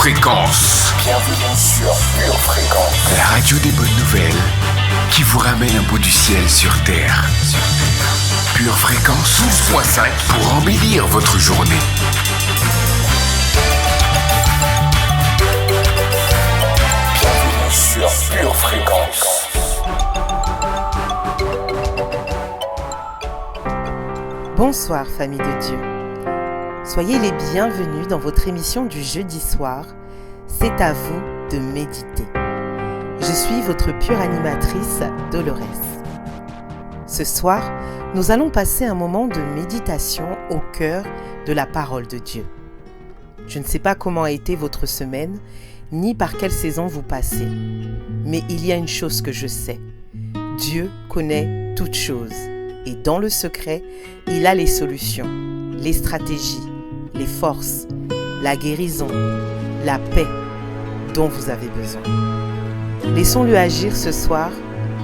Fréquence. Bienvenue sur Pure Fréquence. La radio des bonnes nouvelles qui vous ramène un bout du ciel sur Terre. Pure Fréquence 12.5 pour embellir votre journée. Bienvenue sur Pure Fréquence. Bonsoir famille de Dieu. Soyez les bienvenus dans votre émission du jeudi soir. C'est à vous de méditer. Je suis votre pure animatrice, Dolores. Ce soir, nous allons passer un moment de méditation au cœur de la parole de Dieu. Je ne sais pas comment a été votre semaine, ni par quelle saison vous passez. Mais il y a une chose que je sais. Dieu connaît toutes choses. Et dans le secret, il a les solutions, les stratégies, les forces, la guérison, la paix dont vous avez besoin. Laissons-le agir ce soir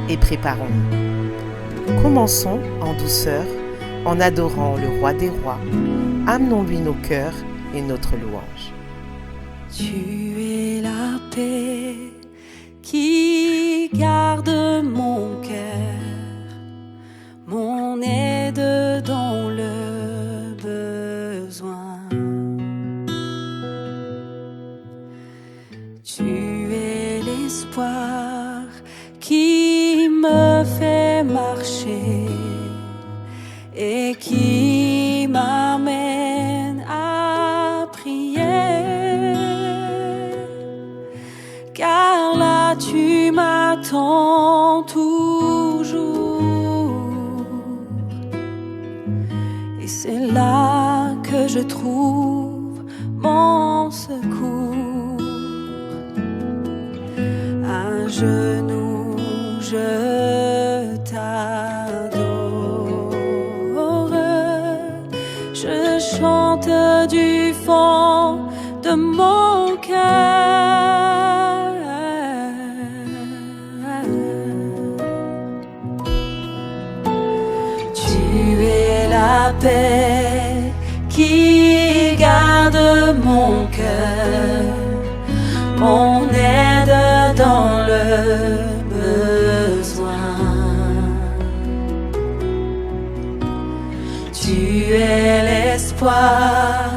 et préparons-nous. Commençons en douceur, en adorant le roi des rois. Amenons-lui nos cœurs et notre louange. Tu es la paix qui garde mon cœur, mon aide dans le besoin. Tu es l'espoir qui me fait marcher et qui m'amène à prier. Car là tu m'attends toujours. Et c'est là que je trouve mon secours. À genoux, je t'adore. Je chante du fond de mon cœur. Tu es la paix qui garde mon cœur, mon aide dans le besoin. Tu es l'espoir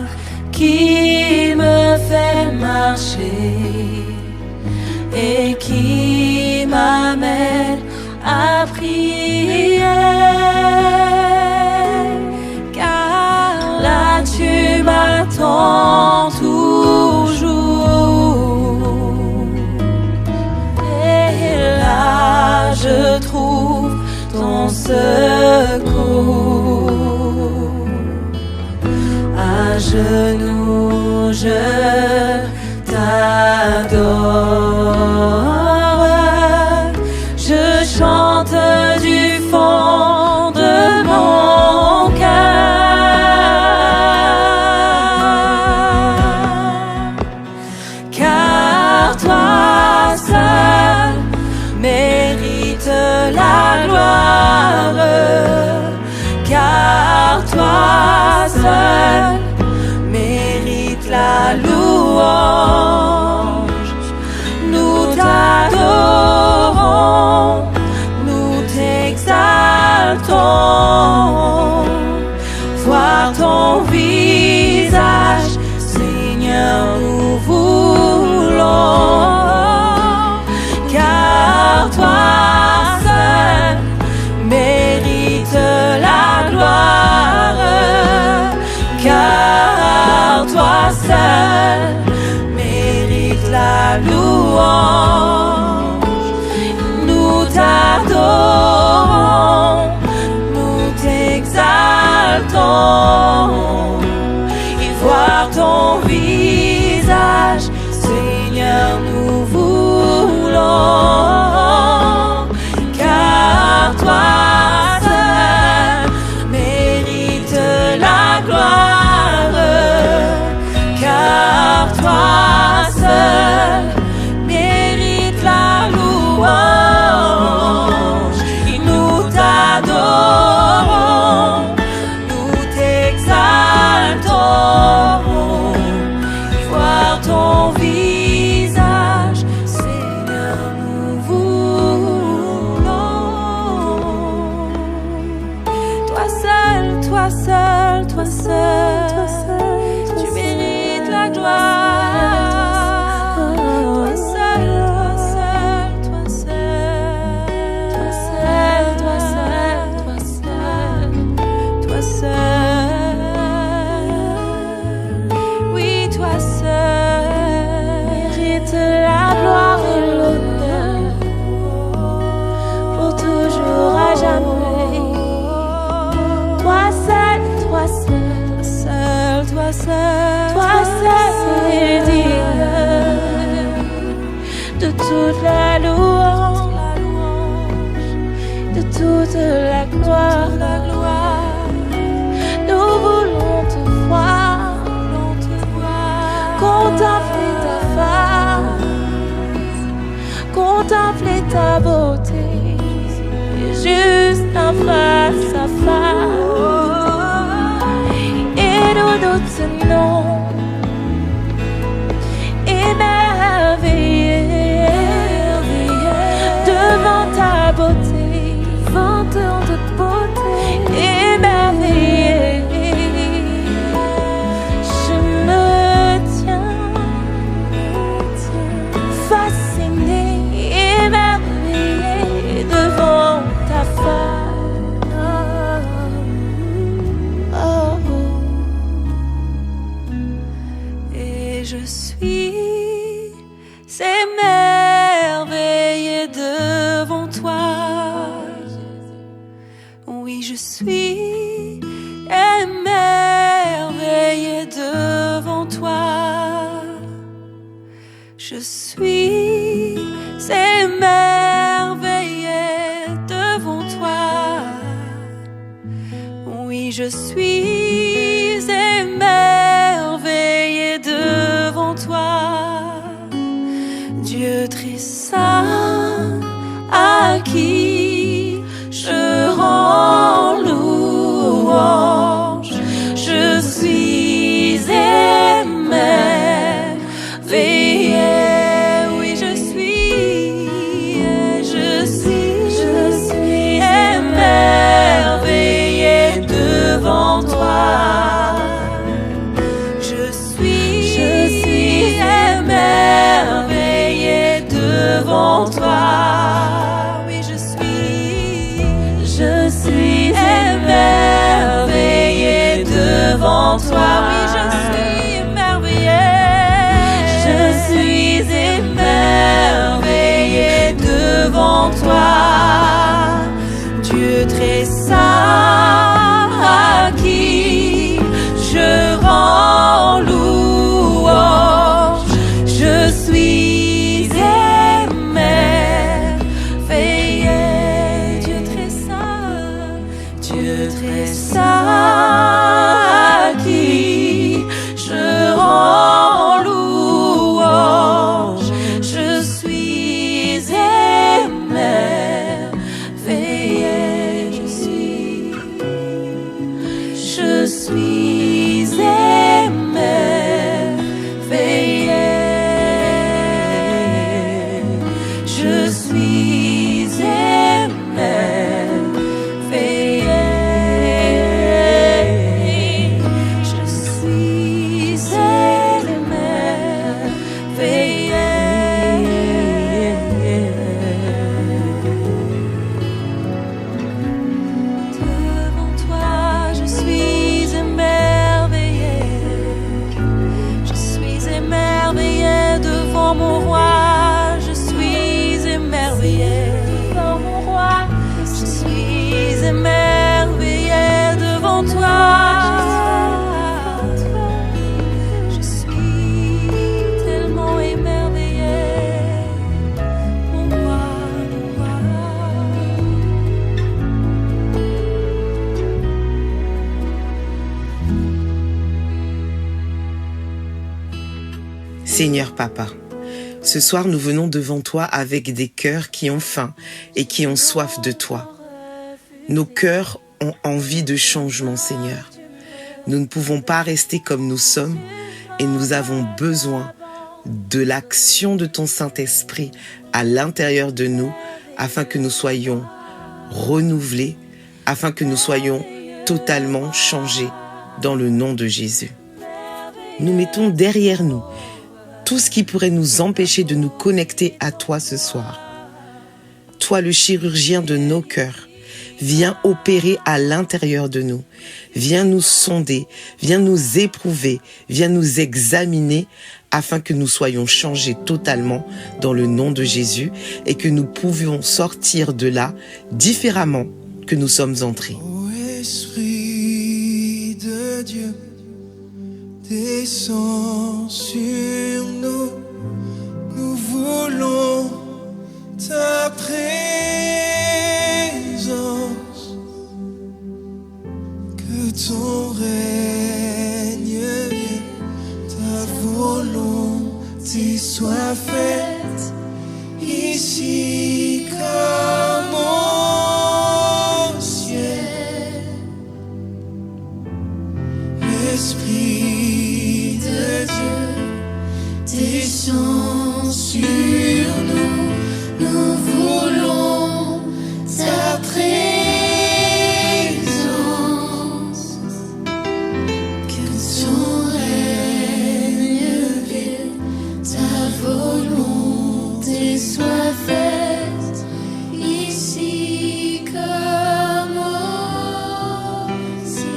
qui me fait marcher et qui m'amène à prier. Car là tu m'attends toujours. Et là je trouve ton secours. À genoux je t'adore. Je chante du fond de mon cœur. Car toi seul mérites la gloire. Car toi seul mérites la louange. Nous t'adorons, nous t'exaltons. Voir ton visage, Seigneur, nous voulons. Car toi seul mérites la gloire. Car toi seul mérites la louange. Nous t'adorons, nous t'exaltons. Et voir ton visage, Seigneur, nous voulons. Car toi seul mérites la gloire. Car toi seul mérites la louange. Et nous t'adorons, nous t'exaltons. Et voir ton visage, toi seul est digne de toute la louange, de toute la gloire. Nous voulons te voir, contempler ta face, contempler ta beauté, juste en face à face. Et nous tenons émerveillés devant ta beauté, devant toute beauté, émerveillés. Je me tiens fascinée, émerveillée devant ta face. Oh, oh. Et je suis émerveillée devant toi. Oui, je suis émerveillée devant toi. Je suis émerveillée devant toi. Oui, je suis émerveillée devant toi. Dieu très saint, à qui je rends louange. Je suis émerveillée. Oui, je suis émerveillée devant toi. Je suis émerveillée devant toi. Oui, je suis émerveillée devant toi. Oui, je suis émerveillée. Je suis émerveillée devant toi. Dieu très saint, à qui je rends louange. Je suis émerveillée. Dieu très saint, à qui je rends louange. Je suis émerveillée. Je suis émerveillée. Je suis émerveillée. Je suis émerveillée. Devant toi, je suis émerveillée. Je suis émerveillée devant mon roi. Je suis émerveillée devant mon roi. Je suis émerveillée devant toi. Je suis tellement émerveillée, mon roi, mon roi. Seigneur Papa, ce soir nous venons devant toi avec des cœurs qui ont faim et qui ont soif de toi. Nos cœurs ont envie de changement, Seigneur. Nous ne pouvons pas rester comme nous sommes et nous avons besoin de l'action de ton Saint-Esprit à l'intérieur de nous afin que nous soyons renouvelés, afin que nous soyons totalement changés dans le nom de Jésus. Nous mettons derrière nous tout ce qui pourrait nous empêcher de nous connecter à toi ce soir. Toi, le chirurgien de nos cœurs, viens opérer à l'intérieur de nous. Viens nous sonder, viens nous éprouver, viens nous examiner afin que nous soyons changés totalement dans le nom de Jésus et que nous pouvions sortir de là différemment que nous sommes entrés. Ô Esprit de Dieu, descends sur nous. Nous voulons ta présence, que ton règne vienne, ta volonté soit faite, ici comme au ciel. Esprit de Dieu, descends sur nous. Nous voulons ta présence, que ton règne vienne, ta volonté soit faite, ici comme au ciel.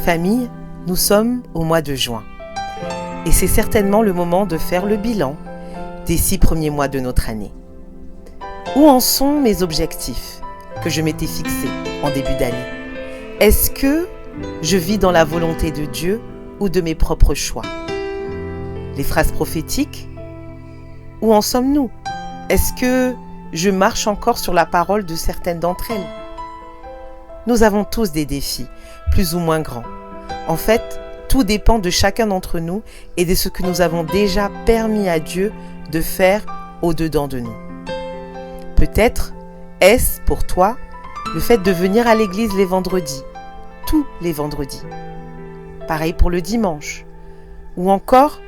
Famille, nous sommes au mois de juin. Et c'est certainement le moment de faire le bilan des 6 premiers mois de notre année. Où en sont mes objectifs que je m'étais fixés en début d'année? Est-ce que je vis dans la volonté de Dieu ou de mes propres choix? Les phrases prophétiques, où en sommes-nous? Est-ce que je marche encore sur la parole de certaines d'entre elles? Nous avons tous des défis, plus ou moins grands. En fait, tout dépend de chacun d'entre nous et de ce que nous avons déjà permis à Dieu de faire au-dedans de nous. Peut-être est-ce pour toi le fait de venir à l'église les vendredis, tous les vendredis. Pareil pour le dimanche. Ou encore,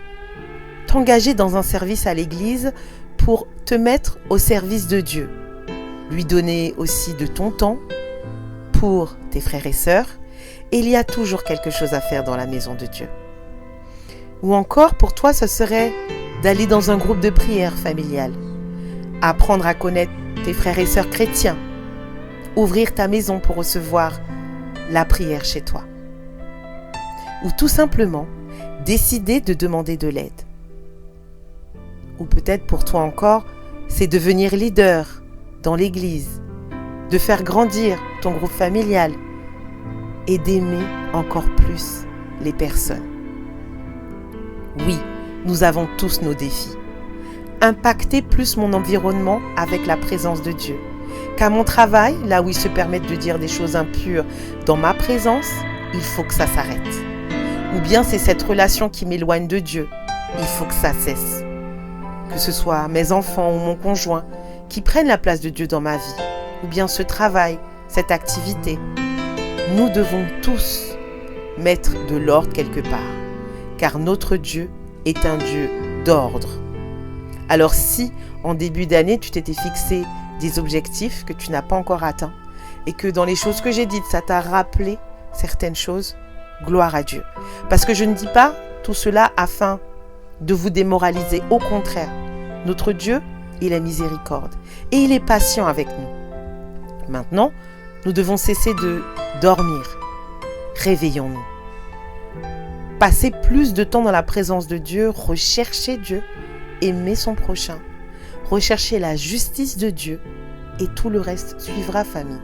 t'engager dans un service à l'église pour te mettre au service de Dieu. Lui donner aussi de ton temps pour tes frères et sœurs. Et il y a toujours quelque chose à faire dans la maison de Dieu. Ou encore, pour toi, ce serait d'aller dans un groupe de prière familial, apprendre à connaître tes frères et sœurs chrétiens, ouvrir ta maison pour recevoir la prière chez toi. Ou tout simplement, décider de demander de l'aide. Ou peut-être pour toi encore, c'est devenir leader dans l'église, de faire grandir ton groupe familial, et d'aimer encore plus les personnes. Oui, nous avons tous nos défis. Impacter plus mon environnement avec la présence de Dieu. Qu'à mon travail, là où ils se permettent de dire des choses impures dans ma présence, il faut que ça s'arrête. Ou bien c'est cette relation qui m'éloigne de Dieu, il faut que ça cesse. Que ce soit mes enfants ou mon conjoint qui prennent la place de Dieu dans ma vie, ou bien ce travail, cette activité. Nous devons tous mettre de l'ordre quelque part, car notre Dieu est un Dieu d'ordre. Alors si, en début d'année, tu t'étais fixé des objectifs que tu n'as pas encore atteints, et que dans les choses que j'ai dites, ça t'a rappelé certaines choses, gloire à Dieu. Parce que je ne dis pas tout cela afin de vous démoraliser, au contraire. Notre Dieu, il est miséricorde, et il est patient avec nous. Maintenant, nous devons cesser de dormir. Réveillons-nous. Passer plus de temps dans la présence de Dieu, rechercher Dieu, aimer son prochain, rechercher la justice de Dieu et tout le reste suivra, famille.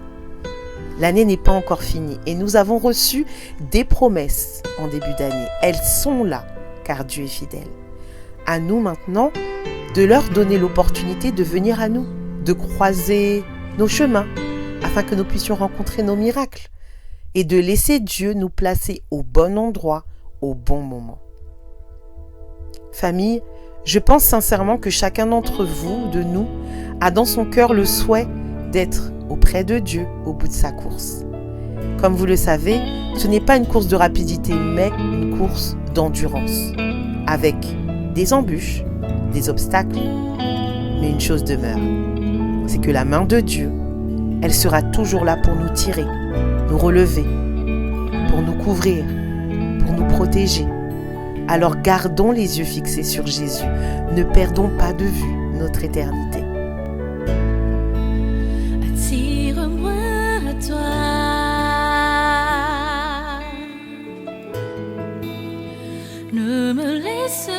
L'année n'est pas encore finie et nous avons reçu des promesses en début d'année. Elles sont là car Dieu est fidèle. À nous maintenant de leur donner l'opportunité de venir à nous, de croiser nos chemins, afin que nous puissions rencontrer nos miracles et de laisser Dieu nous placer au bon endroit, au bon moment. Famille, je pense sincèrement que chacun d'entre vous, de nous, a dans son cœur le souhait d'être auprès de Dieu au bout de sa course. Comme vous le savez, ce n'est pas une course de rapidité, mais une course d'endurance, avec des embûches, des obstacles. Mais une chose demeure, c'est que la main de Dieu, elle sera toujours là pour nous tirer, nous relever, pour nous couvrir, pour nous protéger. Alors gardons les yeux fixés sur Jésus, ne perdons pas de vue notre éternité. Attire-moi à toi. Ne me laisse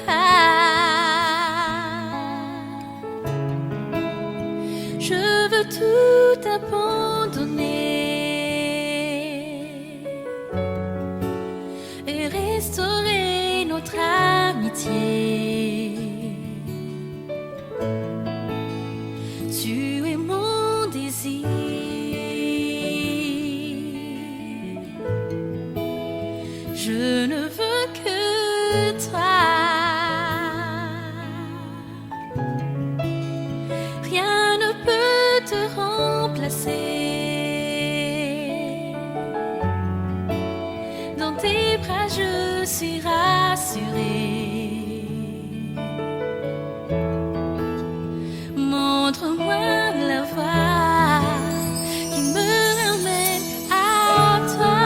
pas. Je veux tout abandonner et restaurer notre amitié. Tu es mon désir. Je ne veux que toi. Rien ne peut te remplacer. Dans tes bras je suis rassurée. Montre-moi la voie qui me ramène à toi.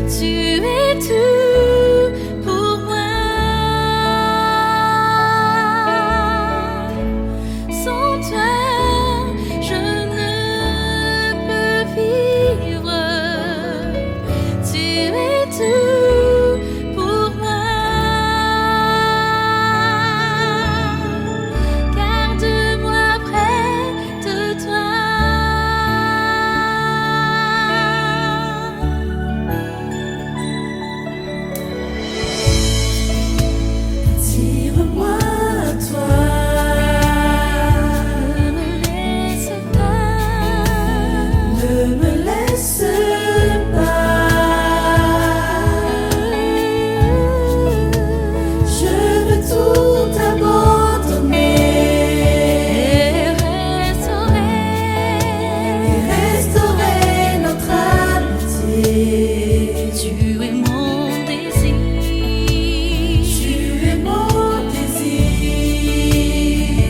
Tu es tout pour moi. Sans toi, je ne peux vivre. Tu es tout pour moi. Garde-moi près de toi. Attire-moi à toi. Ne me laisse pas. Ne me laisse pas. Je veux tout abandonner et restaurer notre amitié. Tu es mon désir. Tu es mon désir.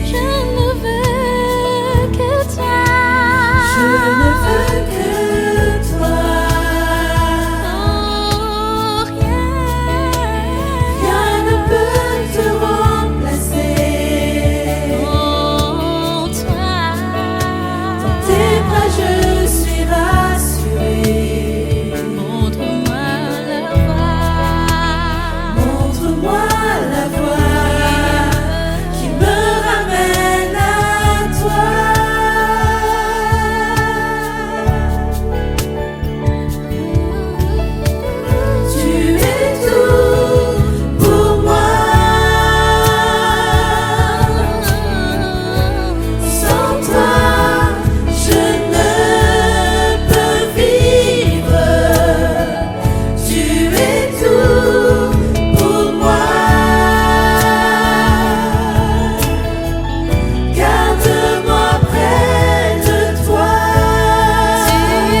Je ne veux que toi. Je ne veux que toi. Oh, rien ne peut te remplacer. Oh, toi. Dans tes bras je suis rassurée. Montre-moi la voie. Montre-moi la voie qui me ramène à toi. Tu es tout pour moi. Sans toi, je ne peux vivre. Tu es tout pour moi. Garde-moi près de toi. Tu es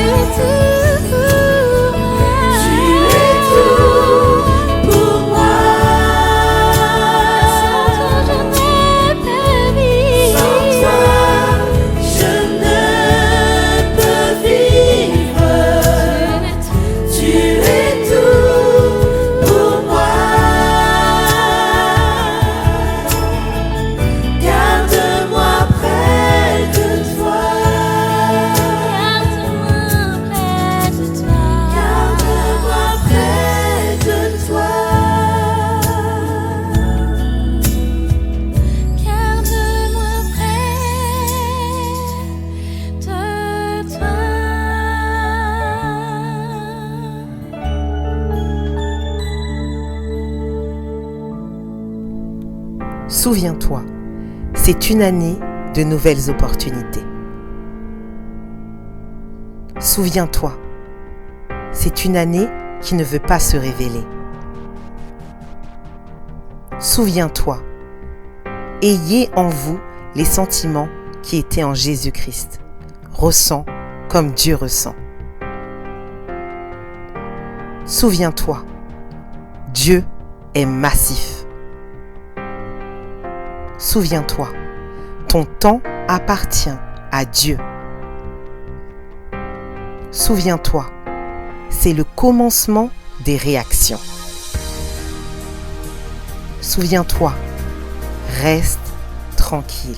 tout pour moi. Sans toi, je ne peux vivre. Sans toi, je ne peux vivre. Tu es tout pour moi. Garde-moi près de toi. Garde-moi près de toi. Garde-moi près de toi. Garde-moi près de toi. Souviens-toi, c'est une année de nouvelles opportunités. Souviens-toi, c'est une année qui ne veut pas se révéler. Souviens-toi, Ayez en vous les sentiments qui étaient en Jésus-Christ. Ressens comme Dieu ressent. Souviens-toi, Dieu est massif. Souviens-toi, ton temps appartient à Dieu. Souviens-toi, c'est le commencement des réactions. Souviens-toi, reste tranquille.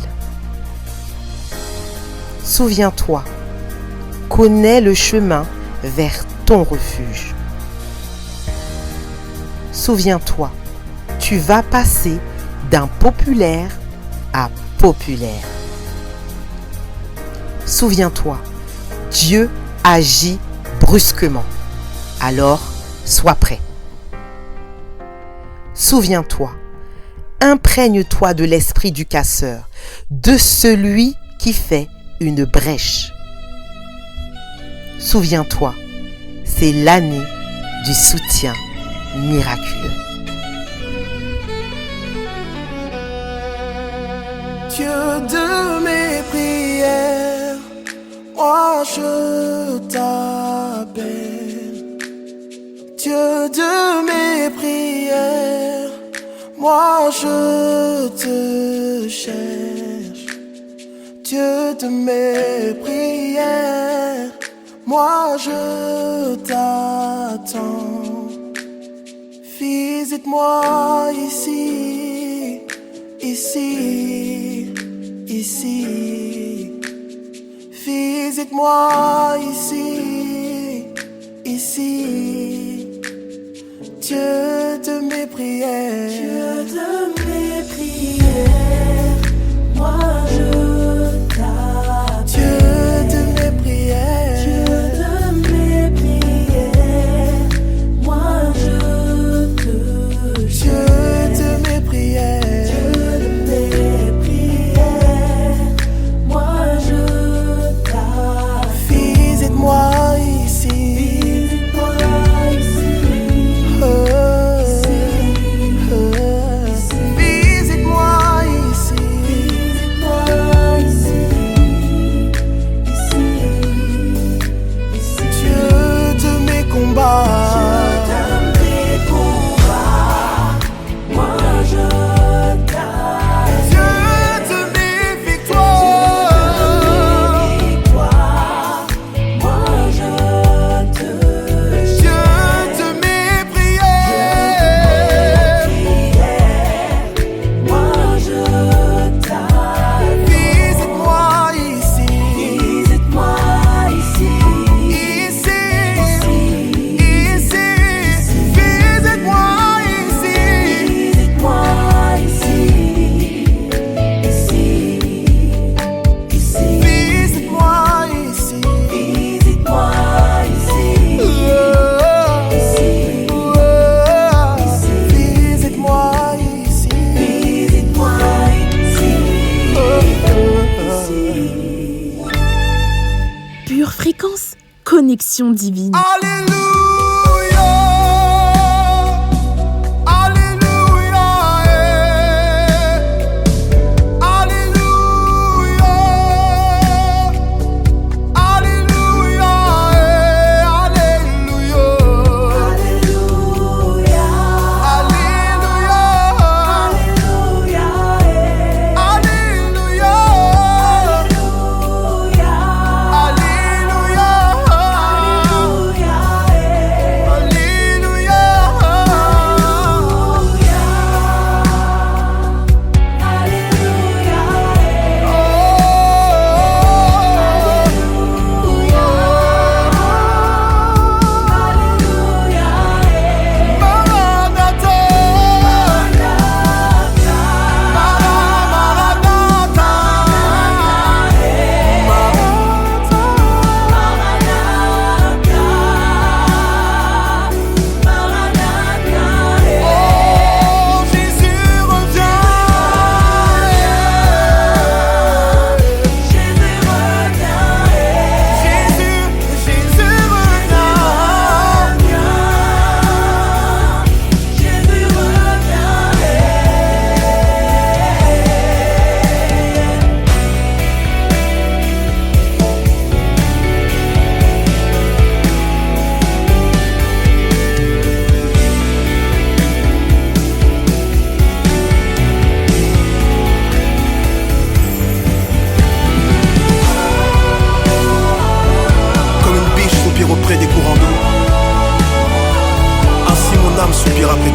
Souviens-toi, connais le chemin vers ton refuge. Souviens-toi, tu vas passer d'un populaire à populaire. Souviens-toi, Dieu agit brusquement. Alors, sois prêt. Souviens-toi, imprègne-toi de l'esprit du casseur, de celui qui fait une brèche. Souviens-toi, c'est l'année du soutien miraculeux. Dieu de mes prières, moi je t'appelle. Dieu de mes prières, moi je te cherche. Dieu de mes prières, moi je t'attends. Visite-moi ici, ici, ici. Visite-moi ici, ici. Dieu de mes prières, Dieu de mes prières, moi je t'appelle. Dieu de mes prières, Dieu de mes prières, moi je te cherche. Dieu de mes prières, Dieu de mes prières, moi je t'appelle. visite-moi ici. Visite-moi ici. Visite-moi ici. Visite-moi ici. Dieu de mes combats, Moi je t'appelle. Dieu de mes victoires, Moi je te Dieu de mes prières, Moi je t'appelle. visite-moi ici, Visite-moi ici. ici, ici, visite-moi ici, Visite-moi ici. Ici. visite-moi ici, Visite-moi ici. visite-moi ici. Visite-moi ici. Pure fréquence, connexion divine. Alléluia, Alléluia, Alléluia, Alléluia, Alléluia, Alléluia, Alléluia,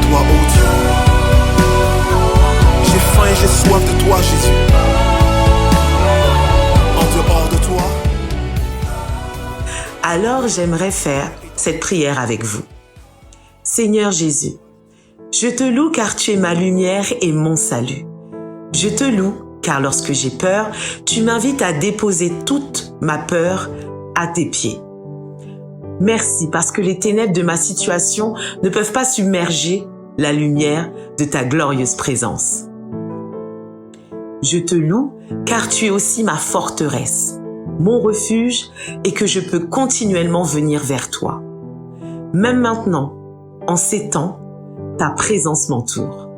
toi, oh Dieu. J'ai faim et j'ai soif de toi, Jésus. En dehors de toi. Alors j'aimerais faire cette prière avec vous. Seigneur Jésus, je te loue car tu es ma lumière et mon salut. Je te loue car lorsque j'ai peur, tu m'invites à déposer toute ma peur à tes pieds. Merci parce que les ténèbres de ma situation ne peuvent pas submerger la lumière de ta glorieuse présence. Je te loue car tu es aussi ma forteresse, mon refuge et que je peux continuellement venir vers toi. Même maintenant, en ces temps, ta présence m'entoure.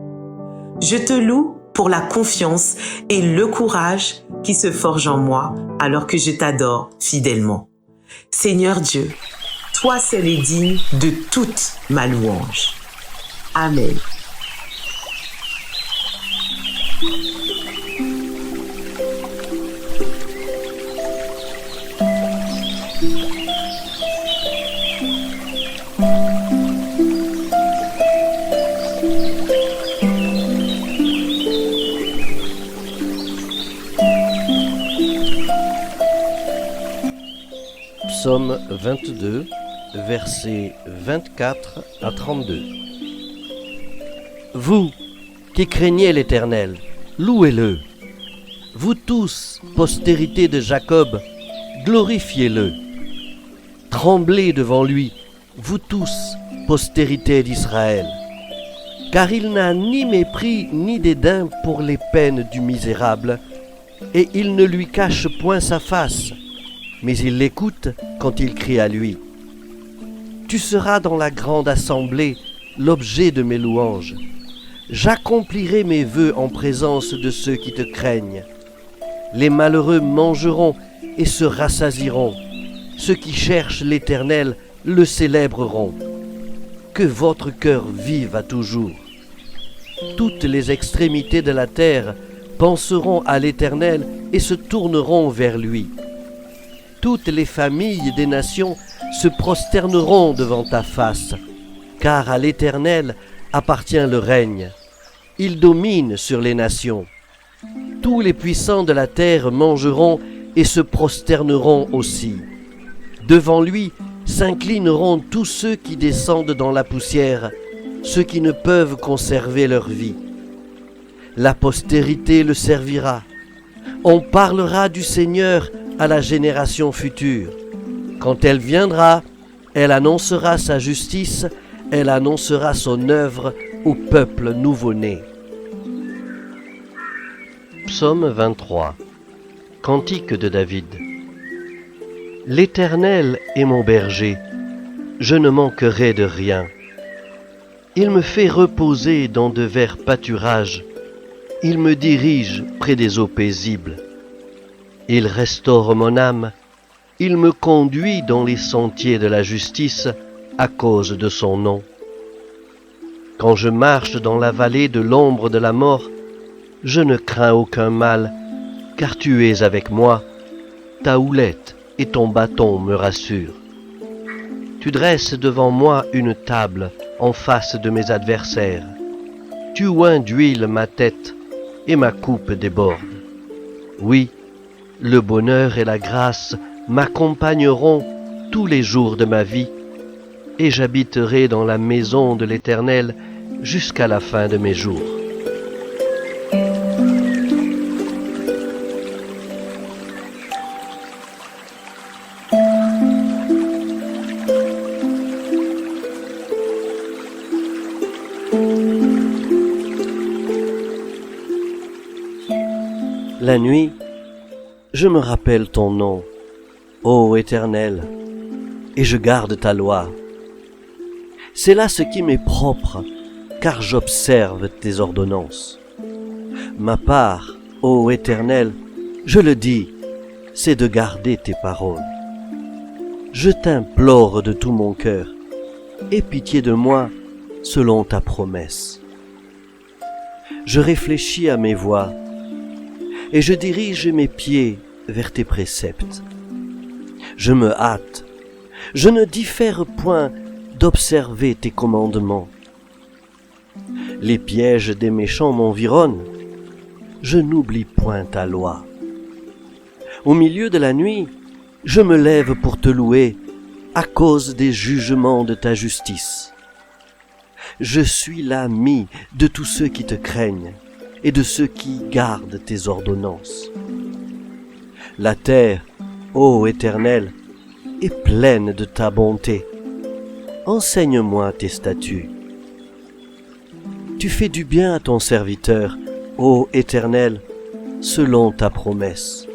Je te loue pour la confiance et le courage qui se forgent en moi alors que je t'adore fidèlement. Seigneur Dieu, toi seul es digne de toute ma louange. Amen. Psaume 22, versets 24 à 32. Vous qui craignez l'Éternel, louez-le. Vous tous, postérité de Jacob, glorifiez-le. Tremblez devant lui, vous tous, postérité d'Israël. Car il n'a ni mépris ni dédain pour les peines du misérable, et il ne lui cache point sa face, mais il l'écoute quand il crie à lui. Tu seras dans la grande assemblée l'objet de mes louanges. J'accomplirai mes vœux en présence de ceux qui te craignent. Les malheureux mangeront et se rassasieront. Ceux qui cherchent l'Éternel le célébreront. Que votre cœur vive à toujours. Toutes les extrémités de la terre penseront à l'Éternel et se tourneront vers lui. Toutes les familles des nations se prosterneront devant ta face, car à l'Éternel appartient le règne. Il domine sur les nations. Tous les puissants de la terre mangeront et se prosterneront aussi. Devant lui s'inclineront tous ceux qui descendent dans la poussière, ceux qui ne peuvent conserver leur vie. La postérité le servira. On parlera du Seigneur à la génération future. Quand elle viendra, elle annoncera sa justice, elle annoncera son œuvre au peuple nouveau-né. Psaume 23. Cantique de David. L'Éternel est mon berger, je ne manquerai de rien. Il me fait reposer dans de verts pâturages, il me dirige près des eaux paisibles. Il restaure mon âme, il me conduit dans les sentiers de la justice à cause de son nom. Quand je marche dans la vallée de l'ombre de la mort, je ne crains aucun mal, car tu es avec moi, ta houlette et ton bâton me rassurent. Tu dresses devant moi une table en face de mes adversaires. Tu oins d'huile ma tête et ma coupe déborde. Oui, le bonheur et la grâce m'accompagneront tous les jours de ma vie, et j'habiterai dans la maison de l'Éternel jusqu'à la fin de mes jours. La nuit, je me rappelle ton nom, ô Éternel, et je garde ta loi. C'est là ce qui m'est propre, car j'observe tes ordonnances. Ma part, ô Éternel, je le dis, c'est de garder tes paroles. Je t'implore de tout mon cœur, aie pitié de moi selon ta promesse. Je réfléchis à mes voies, et je dirige mes pieds vers tes préceptes. Je me hâte, je ne diffère point d'observer tes commandements. Les pièges des méchants m'environnent. Je n'oublie point ta loi. Au milieu de la nuit, je me lève pour te louer à cause des jugements de ta justice. Je suis l'ami de tous ceux qui te craignent et de ceux qui gardent tes ordonnances. La terre, ô Éternel, est pleine de ta bonté. Enseigne-moi tes statuts. Tu fais du bien à ton serviteur, ô Éternel, selon ta promesse.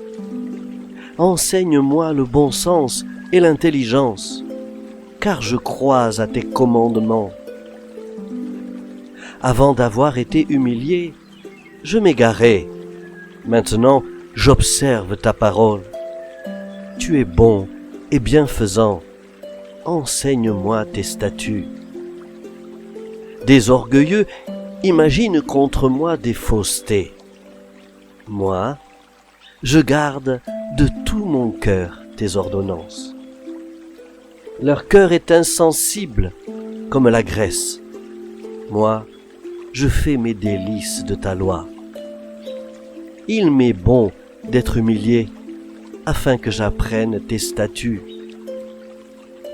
Enseigne-moi le bon sens et l'intelligence, car je crois à tes commandements. Avant d'avoir été humilié, je m'égarais. Maintenant, j'observe ta parole. Tu es bon et bienfaisant. Enseigne-moi tes statuts. Des orgueilleux imaginent contre moi des faussetés. Moi, je garde de tout mon cœur tes ordonnances. Leur cœur est insensible comme la graisse. Moi, je fais mes délices de ta loi. Il m'est bon d'être humilié afin que j'apprenne tes statuts.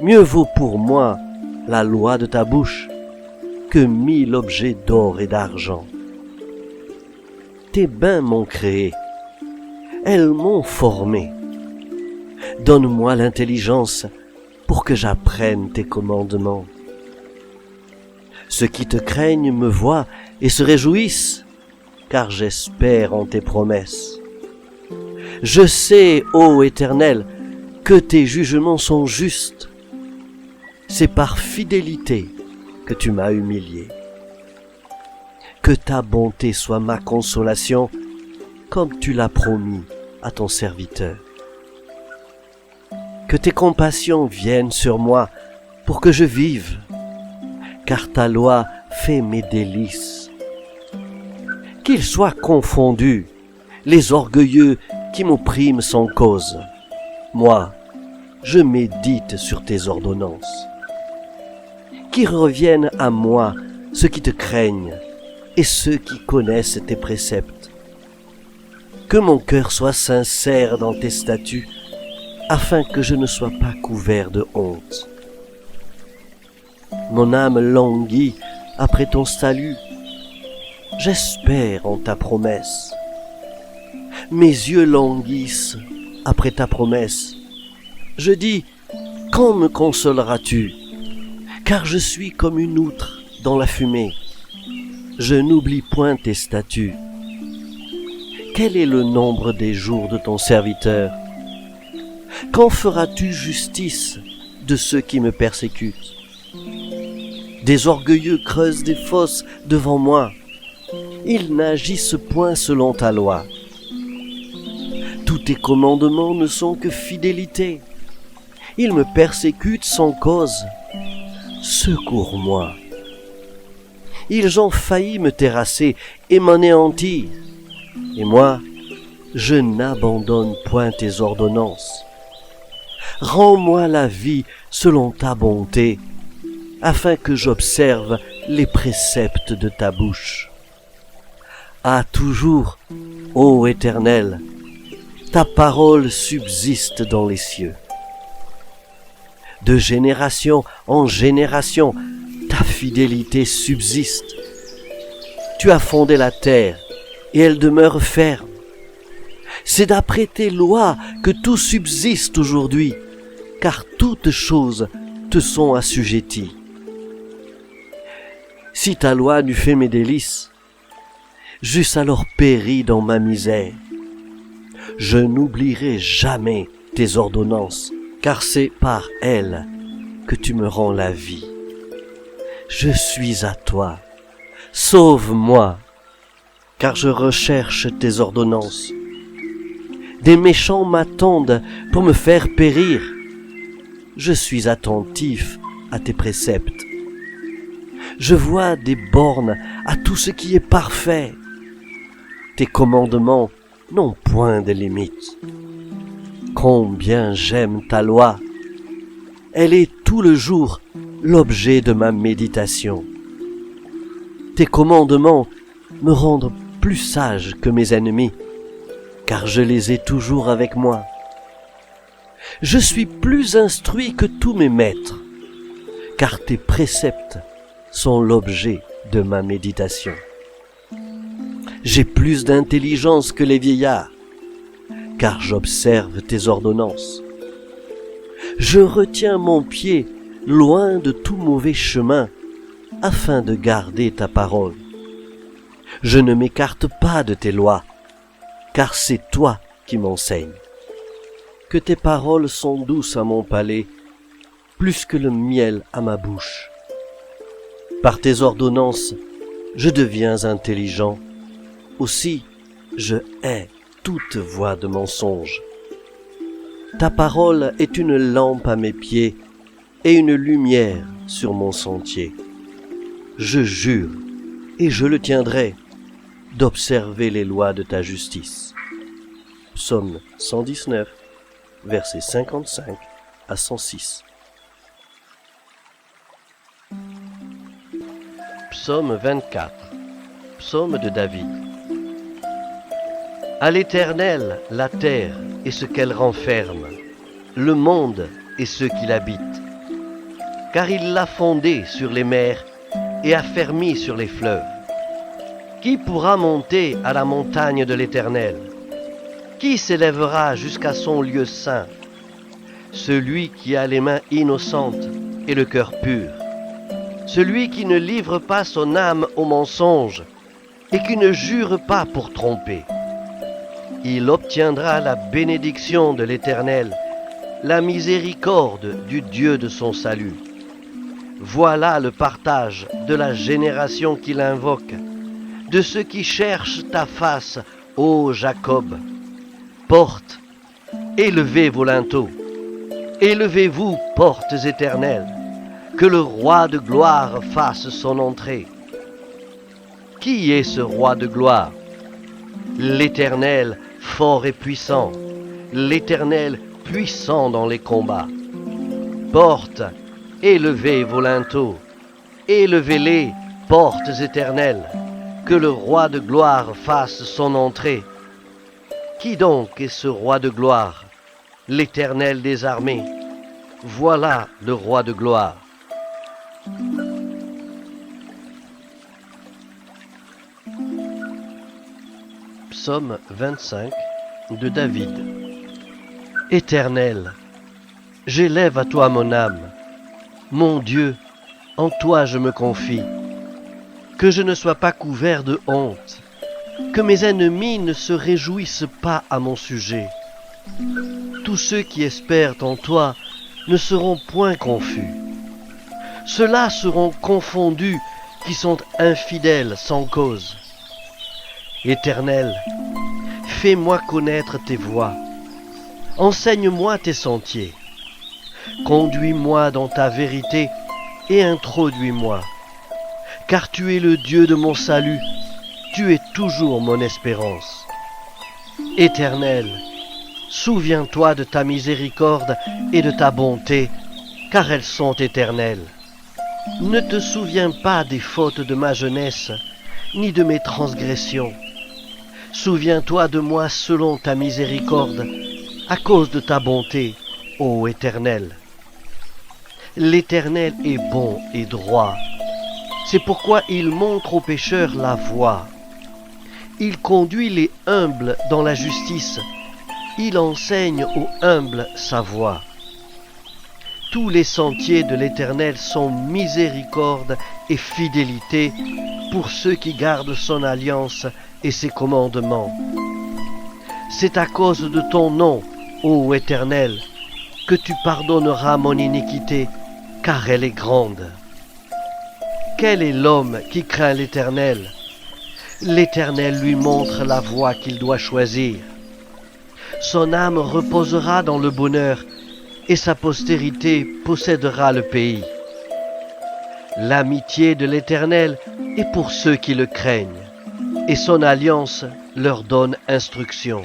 Mieux vaut pour moi la loi de ta bouche que 1000 objets d'or et d'argent. Tes mains m'ont créé, elles m'ont formé. Donne-moi l'intelligence pour que j'apprenne tes commandements. Ceux qui te craignent me voient et se réjouissent, car j'espère en tes promesses. Je sais, ô Éternel, que tes jugements sont justes. C'est par fidélité que tu m'as humilié. Que ta bonté soit ma consolation, comme tu l'as promis à ton serviteur. Que tes compassions viennent sur moi pour que je vive, car ta loi fait mes délices. Qu'ils soient confondus les orgueilleux qui m'oppriment sans cause. Moi, je médite sur tes ordonnances. Qu'ils reviennent à moi ceux qui te craignent et ceux qui connaissent tes préceptes. Que mon cœur soit sincère dans tes statuts, afin que je ne sois pas couvert de honte. Mon âme languit après ton salut. J'espère en ta promesse. Mes yeux languissent après ta promesse. Je dis, quand me consoleras-tu? Car je suis comme une outre dans la fumée. Je n'oublie point tes statuts. Quel est le nombre des jours de ton serviteur? Quand feras-tu justice de ceux qui me persécutent? Des orgueilleux creusent des fosses devant moi. Ils n'agissent point selon ta loi. Tous tes commandements ne sont que fidélité. Ils me persécutent sans cause. Secours-moi. Ils ont failli me terrasser et m'anéantir. Et moi, je n'abandonne point tes ordonnances. Rends-moi la vie selon ta bonté, afin que j'observe les préceptes de ta bouche. À toujours, ô Éternel, ta parole subsiste dans les cieux. De génération en génération, ta fidélité subsiste. Tu as fondé la terre, et elle demeure ferme. C'est d'après tes lois que tout subsiste aujourd'hui, car toutes choses te sont assujetties. Si ta loi n'eût fait mes délices, j'eusse alors péri dans ma misère. Je n'oublierai jamais tes ordonnances, car c'est par elles que tu me rends la vie. Je suis à toi, sauve-moi, car je recherche tes ordonnances. Des méchants m'attendent pour me faire périr. Je suis attentif à tes préceptes. Je vois des bornes à tout ce qui est parfait. Tes commandements n'ont point de limite. Combien j'aime ta loi. Elle est tout le jour l'objet de ma méditation. tes commandements me rendent plus sage que mes ennemis, car je les ai toujours avec moi. Je suis plus instruit que tous mes maîtres, car tes préceptes sont l'objet de ma méditation. J'ai plus d'intelligence que les vieillards, car j'observe tes ordonnances. Je retiens mon pied loin de tout mauvais chemin, afin de garder ta parole. Je ne m'écarte pas de tes lois, car c'est toi qui m'enseignes. Que tes paroles sont douces à mon palais, plus que le miel à ma bouche. Par tes ordonnances, je deviens intelligent. Aussi, je hais toute voix de mensonge. Ta parole est une lampe à mes pieds et une lumière sur mon sentier. Je jure, et je le tiendrai, d'observer les lois de ta justice. Psaume 119, versets 55 à 106. Psaume 24, psaume de David. À l'Éternel la terre et ce qu'elle renferme, le monde et ceux qui l'habitent. Car il l'a fondé sur les mers et affermi sur les fleuves. Qui pourra monter à la montagne de l'Éternel? Qui s'élèvera jusqu'à son lieu saint? Celui qui a les mains innocentes et le cœur pur. Celui qui ne livre pas son âme au mensonge et qui ne jure pas pour tromper. Il obtiendra la bénédiction de l'Éternel, la miséricorde du Dieu de son salut. Voilà le partage de la génération qui l'invoque, de ceux qui cherchent ta face, ô Jacob. Portes, élevez vos linteaux, élevez-vous, portes éternelles, que le roi de gloire fasse son entrée. Qui est ce roi de gloire? L'Éternel, fort et puissant, l'Éternel puissant dans les combats. Portes, élevez vos linteaux, élevez-les, portes éternelles, que le roi de gloire fasse son entrée. Qui donc est ce roi de gloire? L'Éternel des armées. Voilà le roi de gloire. Psaume 25 de David. Éternel, j'élève à toi mon âme. Mon Dieu, en toi je me confie. Que je ne sois pas couvert de honte, que mes ennemis ne se réjouissent pas à mon sujet. Tous ceux qui espèrent en toi ne seront point confus. Ceux-là seront confondus qui sont infidèles sans cause. Éternel, fais-moi connaître tes voies, enseigne-moi tes sentiers, conduis-moi dans ta vérité et introduis-moi, car tu es le Dieu de mon salut, tu es toujours mon espérance. Éternel, souviens-toi de ta miséricorde et de ta bonté, car elles sont éternelles. Ne te souviens pas des fautes de ma jeunesse, ni de mes transgressions. Souviens-toi de moi selon ta miséricorde, à cause de ta bonté, ô Éternel. L'Éternel est bon et droit. C'est pourquoi il montre aux pécheurs la voie. Il conduit les humbles dans la justice. Il enseigne aux humbles sa voie. Tous les sentiers de l'Éternel sont miséricorde et fidélité pour ceux qui gardent son alliance et ses commandements. C'est à cause de ton nom, ô Éternel, que tu pardonneras mon iniquité, car elle est grande. Quel est l'homme qui craint l'Éternel? L'Éternel lui montre la voie qu'il doit choisir. Son âme reposera dans le bonheur, et sa postérité possédera le pays. L'amitié de l'Éternel est pour ceux qui le craignent, et son alliance leur donne instruction.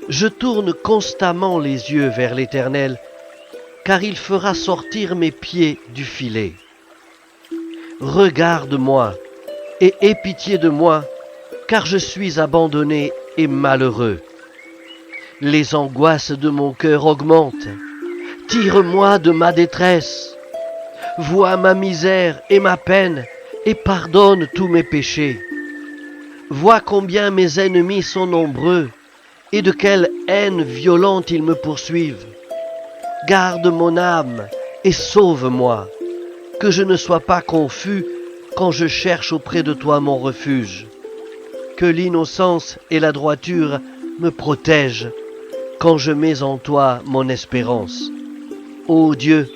Je tourne constamment les yeux vers l'Éternel, car il fera sortir mes pieds du filet. regarde-moi et aie pitié de moi, car je suis abandonné et malheureux. Les angoisses de mon cœur augmentent. Tire-moi de ma détresse. Vois ma misère et ma peine et pardonne tous mes péchés. Vois combien mes ennemis sont nombreux et de quelle haine violente ils me poursuivent. Garde mon âme et sauve-moi, que je ne sois pas confus quand je cherche auprès de toi mon refuge. Que l'innocence et la droiture me protègent quand je mets en toi mon espérance. Ô Dieu,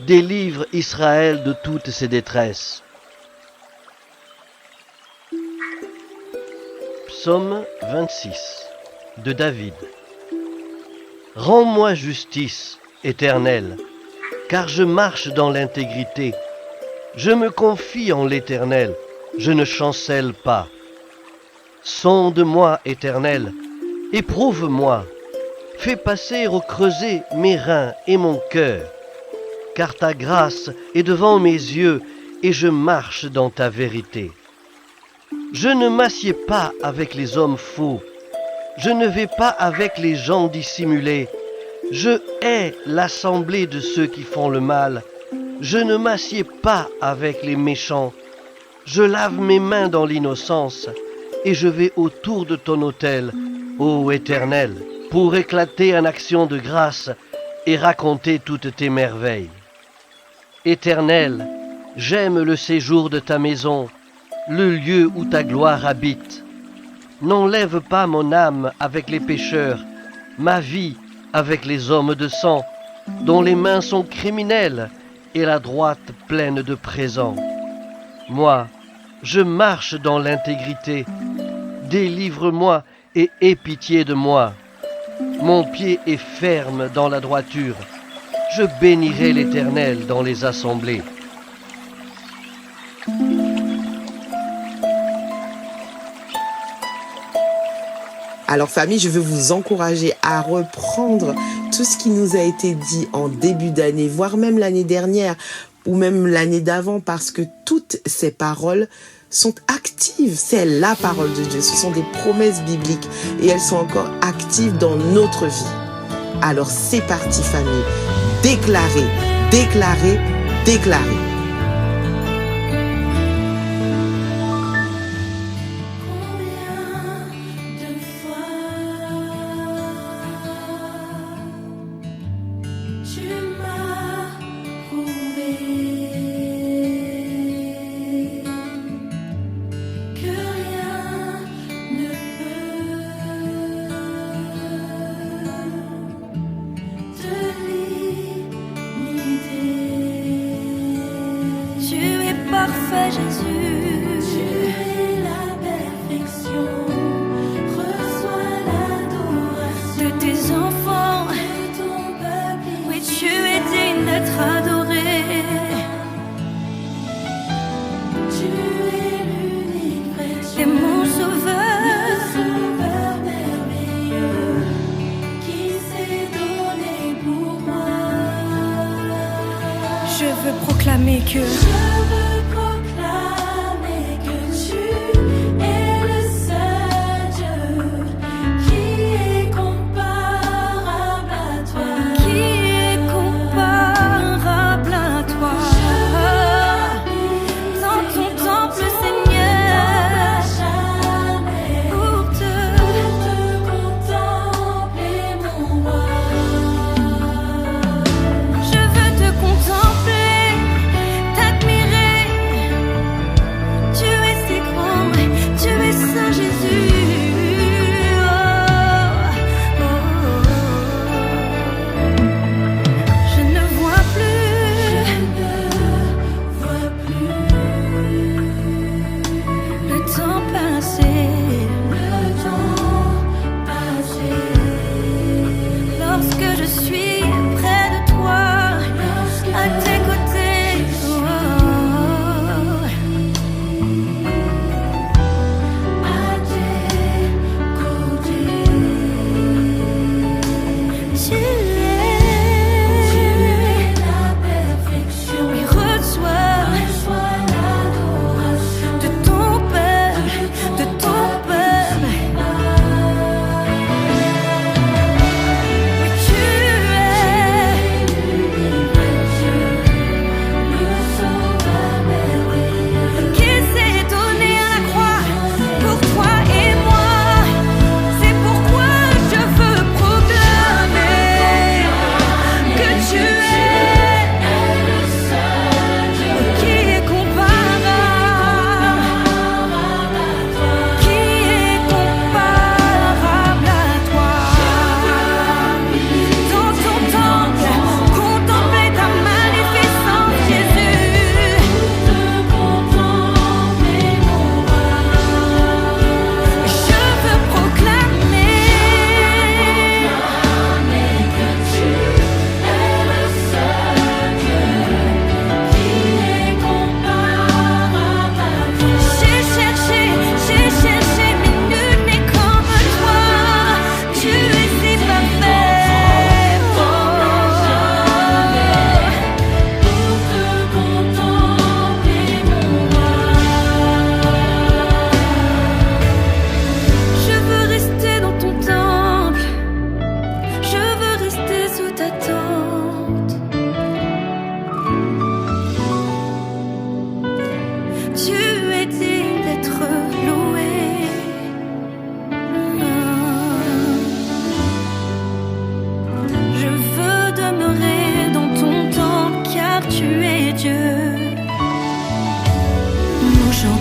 délivre Israël de toutes ses détresses. Psaume 26 de David. Rends-moi justice, Éternel, car je marche dans l'intégrité. Je me confie en l'Éternel, je ne chancelle pas. Sonde-moi, Éternel, éprouve-moi. Fais passer au creuset mes reins et mon cœur, car ta grâce est devant mes yeux et je marche dans ta vérité. Je ne m'assieds pas avec les hommes faux, je ne vais pas avec les gens dissimulés. Je hais l'assemblée de ceux qui font le mal. Je ne m'assieds pas avec les méchants. Je lave mes mains dans l'innocence et je vais autour de ton autel, ô Éternel, pour éclater en action de grâce et raconter toutes tes merveilles. Éternel, j'aime le séjour de ta maison, le lieu où ta gloire habite. N'enlève pas mon âme avec les pécheurs, ma vie avec les hommes de sang, dont les mains sont criminelles et la droite pleine de présents. Moi, je marche dans l'intégrité. Délivre-moi et aie pitié de moi. Mon pied est ferme dans la droiture. Je bénirai l'Éternel dans les assemblées. Alors famille, je veux vous encourager à reprendre tout ce qui nous a été dit en début d'année, voire même l'année dernière ou même l'année d'avant, parce que toutes ces paroles sont actives. C'est la parole de Dieu, ce sont des promesses bibliques et elles sont encore actives dans notre vie. Alors c'est parti famille, déclarez, déclarez, déclarez. Parfait Jésus, tu es la perfection. Reçois l'adoration de tes enfants, de ton peuple. Oui, tu es digne d'être adoré. Tu es l'unique précieux et mon sauveur, sauveur merveilleux, qui s'est donné pour moi. Je veux proclamer que t'admirer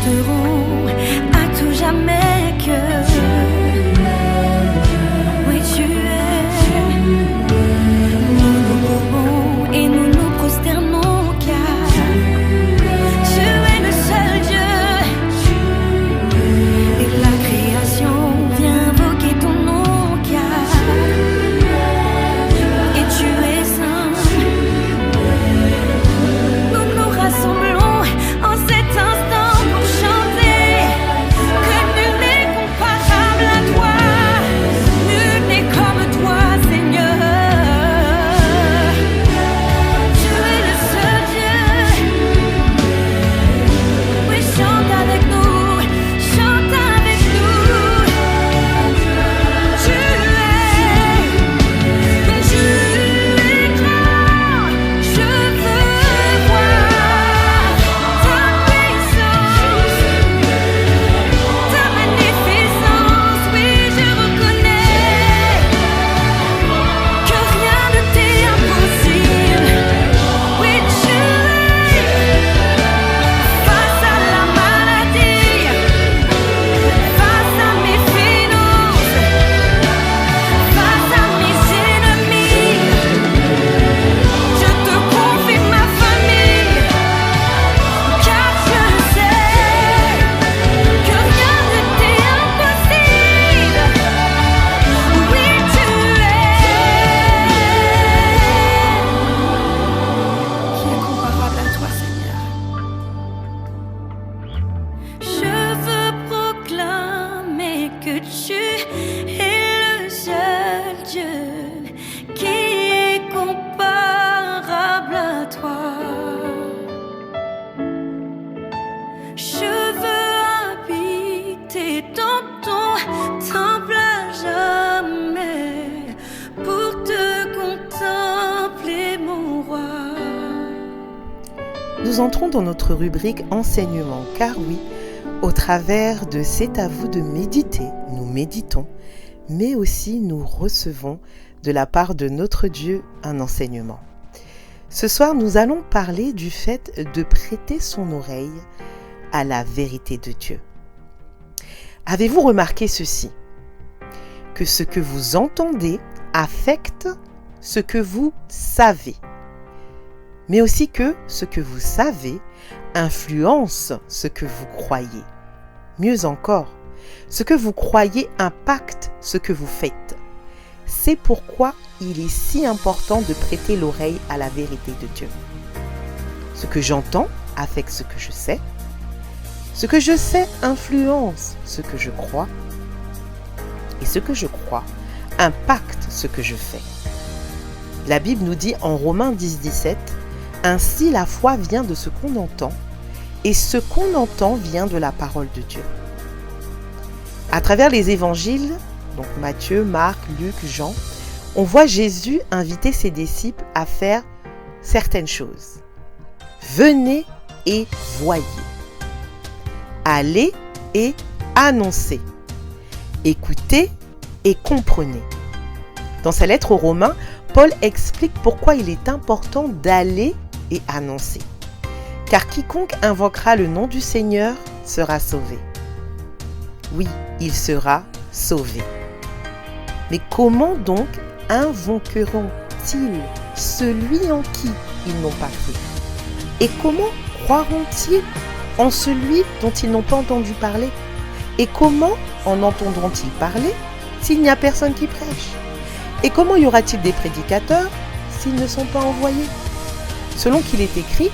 chanteront à tout jamais que oui tu es. Nous nous levons et nous nous prosternons car tu es le seul Dieu. Et la création vient invoquer ton nom car et tu es saint. Nous nous rassemblons en cet instant pour chanter que nul n'est comparable à toi, nul n'est comme toi, Seigneur. Tu es le seul Dieu. Oui, chante avec nous, chante avec nous. Tu es grand, je veux voir ta puissance, ta magnificence. Oui, je reconnais que rien ne t'est impossible. Oui, tu es face à la maladie, face à mes finances, face à mes ennemis. Je te confie ma famille, car je sais que rien ne t'est impossible. Oui, tu es. Qui est comparable à toi, Seigneur? Je veux proclamer que tu es le seul Dieu qui est comparable à toi. Je veux habiter dans ton temple à jamais pour te contempler, mon roi. Nous entrons dans notre rubrique enseignement, car oui, au travers de C'est à vous de méditer, nous méditons, mais aussi nous recevons de la part de notre Dieu un enseignement. Ce soir, nous allons parler du fait de prêter son oreille à la vérité de Dieu. Avez-vous remarqué ceci? Que ce que vous entendez affecte ce que vous savez, mais aussi que ce que vous savez influence ce que vous croyez. Mieux encore, ce que vous croyez impacte ce que vous faites. C'est pourquoi il est si important de prêter l'oreille à la vérité de Dieu. Ce que j'entends affecte ce que je sais. Ce que je sais influence ce que je crois. Et ce que je crois impacte ce que je fais. La Bible nous dit en Romains 10:17, « Ainsi la foi vient de ce qu'on entend, et ce qu'on entend vient de la parole de Dieu. » À travers les évangiles, donc Matthieu, Marc, Luc, Jean, on voit Jésus inviter ses disciples à faire certaines choses. Venez et voyez. Allez et annoncez. Écoutez et comprenez. Dans sa lettre aux Romains, Paul explique pourquoi il est important d'aller et annoncer. Car quiconque invoquera le nom du Seigneur sera sauvé. Oui, il sera sauvé. Mais comment donc invoqueront-ils celui en qui ils n'ont pas cru? Et comment croiront-ils en celui dont ils n'ont pas entendu parler? Et comment en entendront-ils parler s'il n'y a personne qui prêche? Et comment y aura-t-il des prédicateurs s'ils ne sont pas envoyés? Selon qu'il est écrit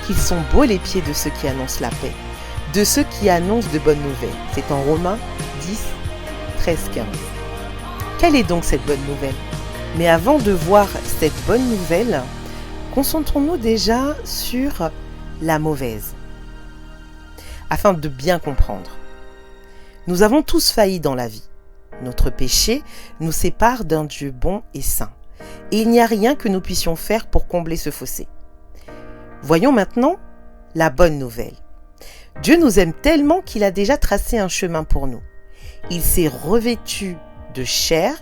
qu'ils sont beaux les pieds de ceux qui annoncent la paix, de ceux qui annoncent de bonnes nouvelles. C'est en Romains 10, 13, 15. Quelle est donc cette bonne nouvelle? Mais avant de voir cette bonne nouvelle, concentrons-nous déjà sur la mauvaise, afin de bien comprendre. Nous avons tous failli dans la vie. Notre péché nous sépare d'un Dieu bon et saint. Et il n'y a rien que nous puissions faire pour combler ce fossé. Voyons maintenant la bonne nouvelle. Dieu nous aime tellement qu'il a déjà tracé un chemin pour nous. Il s'est revêtu de chair,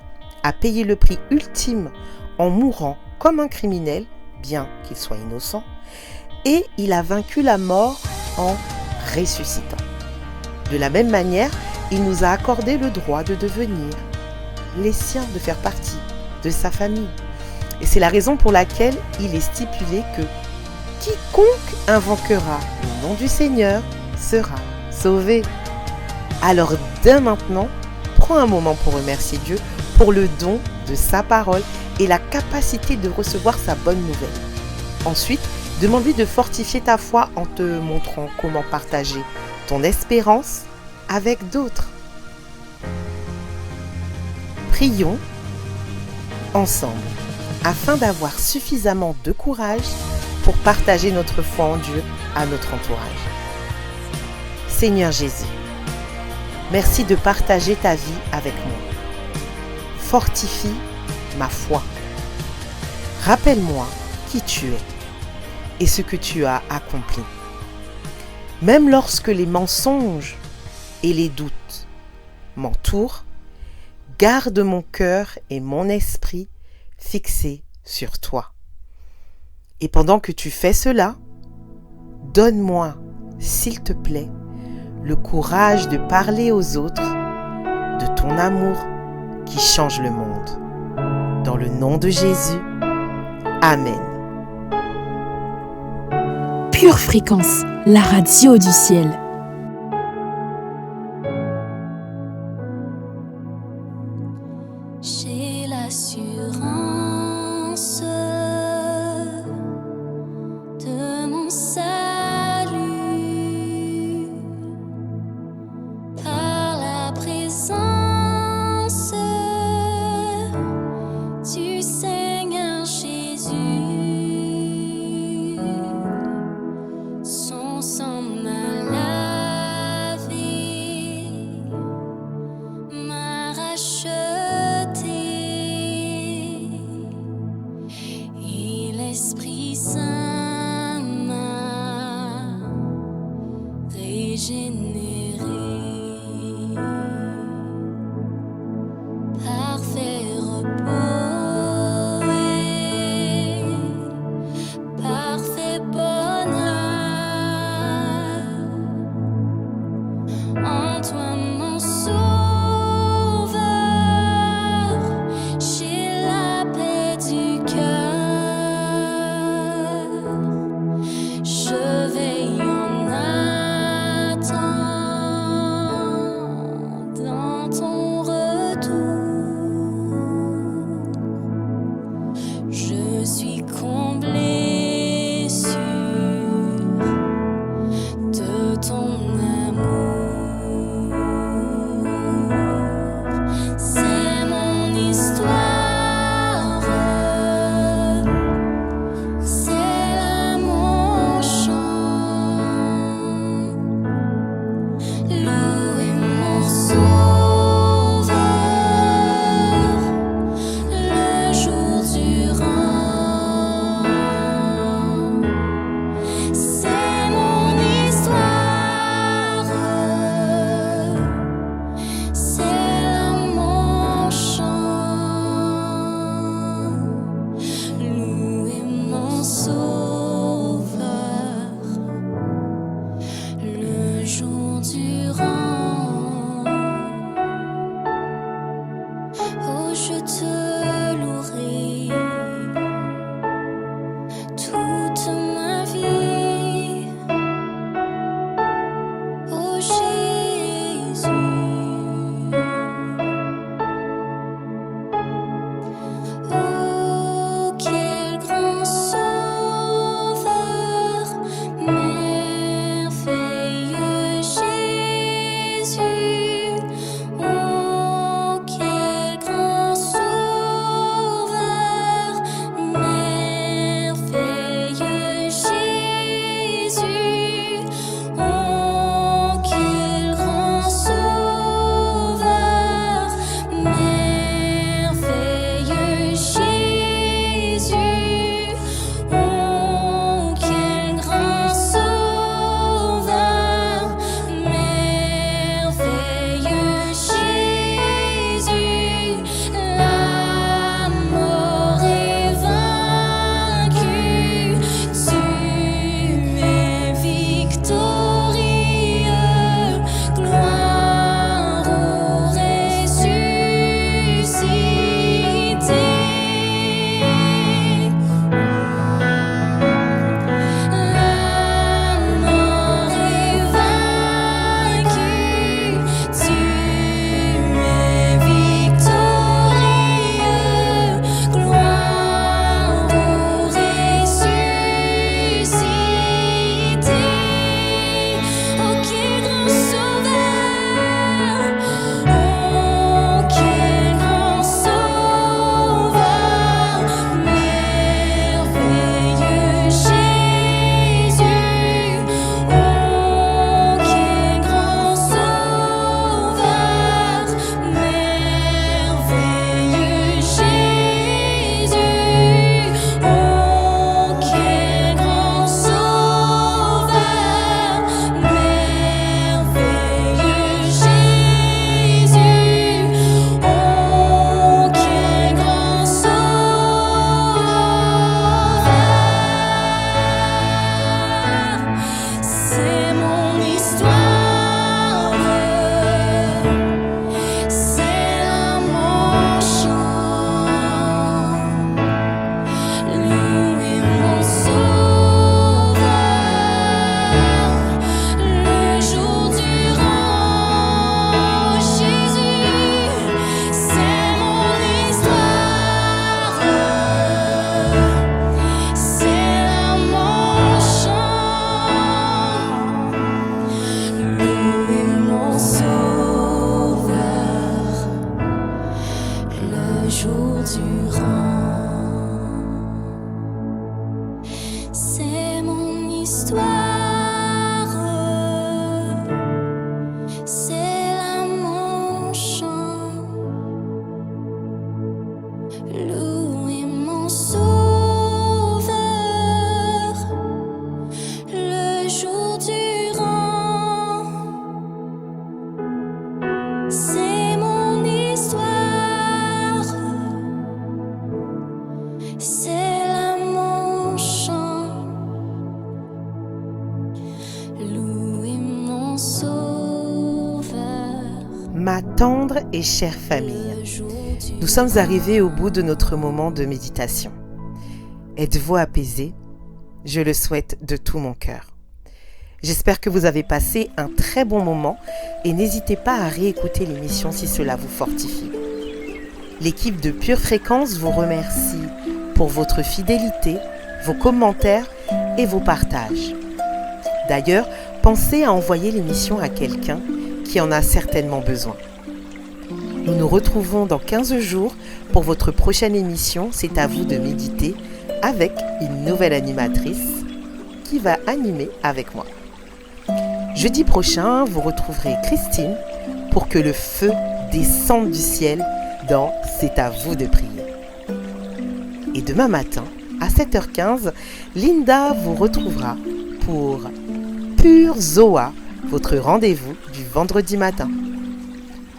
a payé le prix ultime en mourant comme un criminel, bien qu'il soit innocent, et il a vaincu la mort en ressuscitant. De la même manière, il nous a accordé le droit de devenir les siens, de faire partie de sa famille. Et c'est la raison pour laquelle il est stipulé que quiconque invoquera le nom du Seigneur sera sauvé. Alors dès maintenant, prends un moment pour remercier Dieu pour le don de sa parole et la capacité de recevoir sa bonne nouvelle. Ensuite, demande-lui de fortifier ta foi en te montrant comment partager ton espérance avec d'autres. Prions ensemble afin d'avoir suffisamment de courage pour partager notre foi en Dieu à notre entourage. Seigneur Jésus, merci de partager ta vie avec moi. Fortifie ma foi. Rappelle-moi qui tu es et ce que tu as accompli. Même lorsque les mensonges et les doutes m'entourent, garde mon cœur et mon esprit fixés sur toi. Et pendant que tu fais cela, donne-moi, s'il te plaît, le courage de parler aux autres de ton amour qui change le monde. Dans le nom de Jésus, Amen. Pure Fréquence, la radio du ciel. J'ai l'assurance de mon salut par la présence du Seigneur Jésus. Son sang m'a lavé, m'a racheté. L'Esprit Saint m'a régénéré. Parfait repos et parfait bonheur en toi, mon Sauveur. J'ai la paix du cœur. Je veille en attendant ton retour. Je suis comblé sûr de ton amour. C'est mon histoire. Le jour durant. C'est là mon chant, louer mon sauveur. Ma tendre et chère famille, nous sommes arrivés au bout de notre moment de méditation. Êtes-vous apaisés ? Je le souhaite de tout mon cœur. J'espère que vous avez passé un très bon moment et n'hésitez pas à réécouter l'émission si cela vous fortifie. L'équipe de Pure Fréquence vous remercie pour votre fidélité, vos commentaires et vos partages. D'ailleurs, pensez à envoyer l'émission à quelqu'un qui en a certainement besoin. Nous nous retrouvons dans 15 jours pour votre prochaine émission « C'est à vous de méditer » avec une nouvelle animatrice qui va animer avec moi. Jeudi prochain, vous retrouverez Christine pour que le feu descende du ciel dans « C'est à vous de prier ». Et demain matin, à 7h15, Linda vous retrouvera pour Pure Zoa, votre rendez-vous du vendredi matin.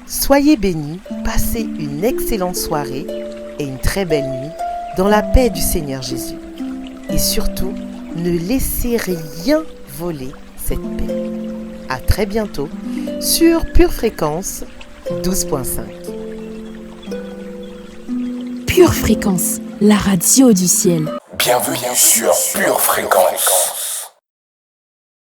Soyez bénis, passez une excellente soirée et une très belle nuit dans la paix du Seigneur Jésus. Et surtout, ne laissez rien voler cette paix. À très bientôt sur Pure Fréquence 12.5. Pure Fréquence, la radio du ciel. Bienvenue sur Pure Fréquence.